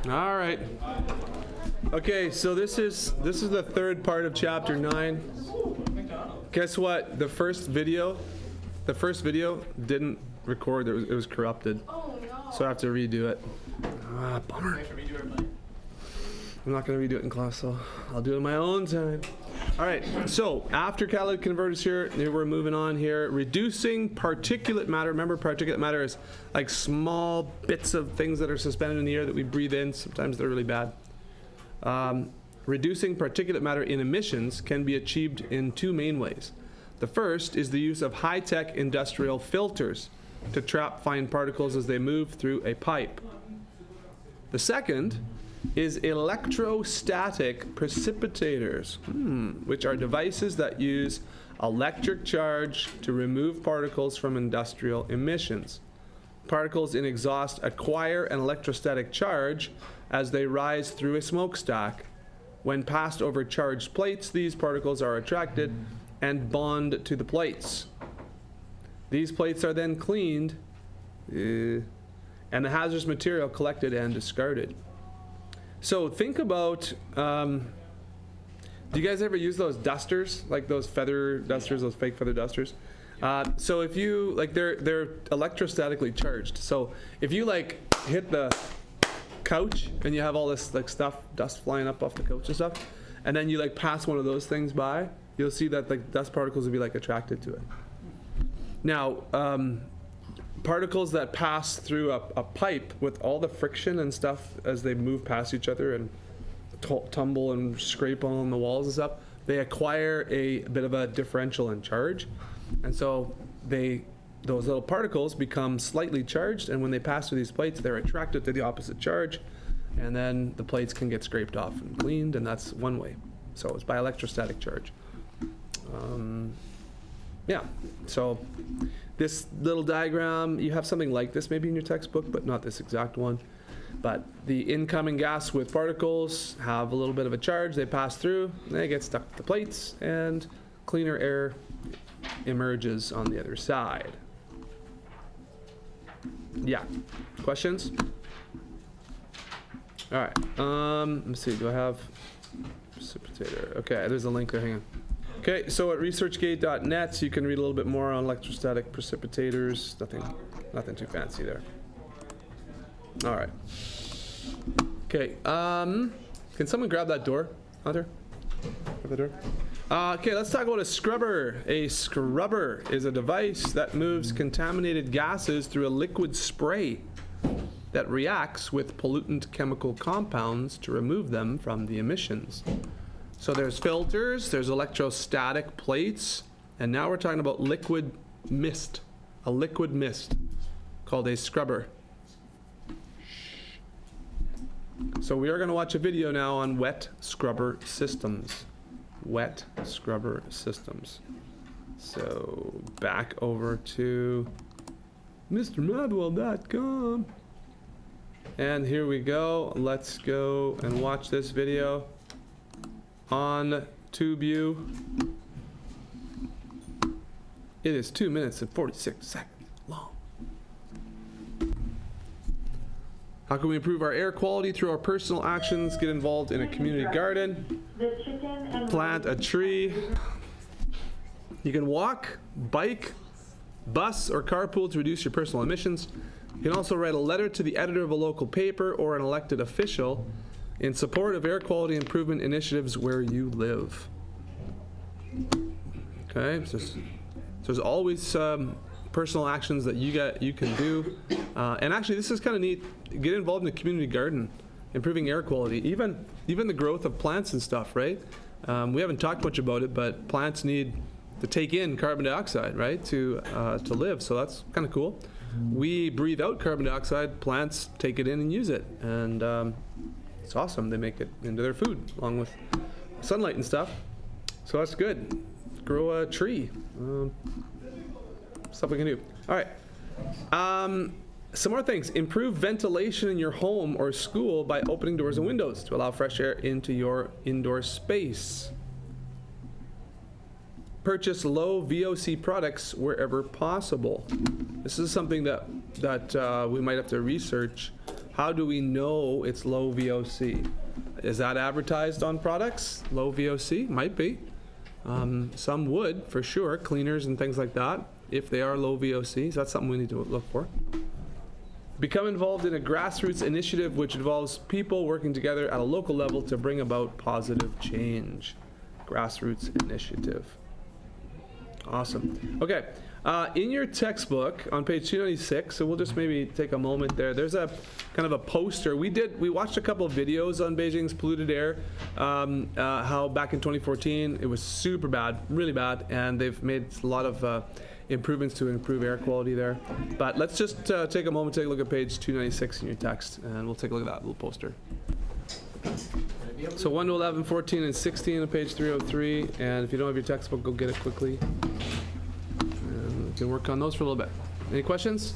All right. Okay, so this is the third part of chapter 9. Guess what? The first video didn't record. It was corrupted. Oh no. So I have to redo it. Bummer. I'm not going to redo it in class, so I'll do it in my own time. All right, so after catalytic converters here, we're moving on here. Reducing particulate matter. Remember, particulate matter is like small bits of things that are suspended in the air that we breathe in. Sometimes they're really bad. Reducing particulate matter in emissions can be achieved in two main ways. The first is the use of high-tech industrial filters to trap fine particles as they move through a pipe. The second is electrostatic precipitators, which are devices that use electric charge to remove particles from industrial emissions. Particles in exhaust acquire an electrostatic charge as they rise through a smokestack. When passed over charged plates, these particles are attracted and bond to the plates. These plates are then cleaned, and the hazardous material collected and discarded. So think about, do you guys ever use those dusters, like those feather dusters, those fake feather dusters? So if you, like, they're electrostatically charged. So if you like hit the couch and you have all this like stuff, dust flying up off the couch and stuff, and then you like pass one of those things by, you'll see that like dust particles will be like attracted to it. Now, particles that pass through a pipe with all the friction and stuff as they move past each other and tumble and scrape on the walls and stuff, they acquire a bit of a differential in charge. And so those little particles become slightly charged, and when they pass through these plates, they're attracted to the opposite charge, and then the plates can get scraped off and cleaned, and that's one way. So it's by electrostatic charge. Yeah, so this little diagram, you have something like this maybe in your textbook, but not this exact one. But the incoming gas with particles have a little bit of a charge. They pass through, they get stuck to the plates, and cleaner air emerges on the other side. Yeah, questions? All right, let me see, do I have precipitator? Okay, there's a link there, hang on. Okay, so at researchgate.net you can read a little bit more on electrostatic precipitators. Nothing too fancy there. All right. Okay, can someone grab that door, Hunter? Grab the door. Okay, let's talk about a scrubber. A scrubber is a device that moves contaminated gases through a liquid spray that reacts with pollutant chemical compounds to remove them from the emissions. So there's filters, there's electrostatic plates, and now we're talking about liquid mist. A liquid mist called a scrubber. So we are going to watch a video now on wet scrubber systems. Wet scrubber systems. So back over to MrMathWell.com. And here we go. Let's go and watch this video on TubeU. It is 2 minutes and 46 seconds long. How can we improve our air quality through our personal actions? Get involved in a community garden. Plant a tree. You can walk, bike, bus, or carpool to reduce your personal emissions. You can also write a letter to the editor of a local paper or an elected official in support of air quality improvement initiatives where you live. Okay, so there's always personal actions that you can do, and actually this is kind of neat. Get involved in a community garden, improving air quality, even the growth of plants and stuff, right? We haven't talked much about it, but plants need to take in carbon dioxide, right, to live. So that's kind of cool. We breathe out carbon dioxide. Plants take it in and use it, and it's awesome. They make it into their food along with sunlight and stuff. So that's good. Grow a tree. Stuff we can do. All right. Some more things. Improve ventilation in your home or school by opening doors and windows to allow fresh air into your indoor space. Purchase low VOC products wherever possible. This is something that we might have to research How do we know it's low VOC? Is that advertised on products? Low VOC? Might be. Some would, for sure, cleaners and things like that, if they are low VOCs. That's something we need to look for. Become involved in a grassroots initiative which involves people working together at a local level to bring about positive change. Grassroots initiative. Awesome. Okay. In your textbook on page 296, so we'll just maybe take a moment there. There's a kind of a poster. We watched a couple of videos on Beijing's polluted air, how back in 2014 it was super bad, really bad, and they've made a lot of improvements to improve air quality there. But let's just take a moment, take a look at page 296 in your text, and we'll take a look at that little poster. So 1 to 11, 14, and 16 on page 303, and if you don't have your textbook, go get it quickly. And we can work on those for a little bit. Any questions?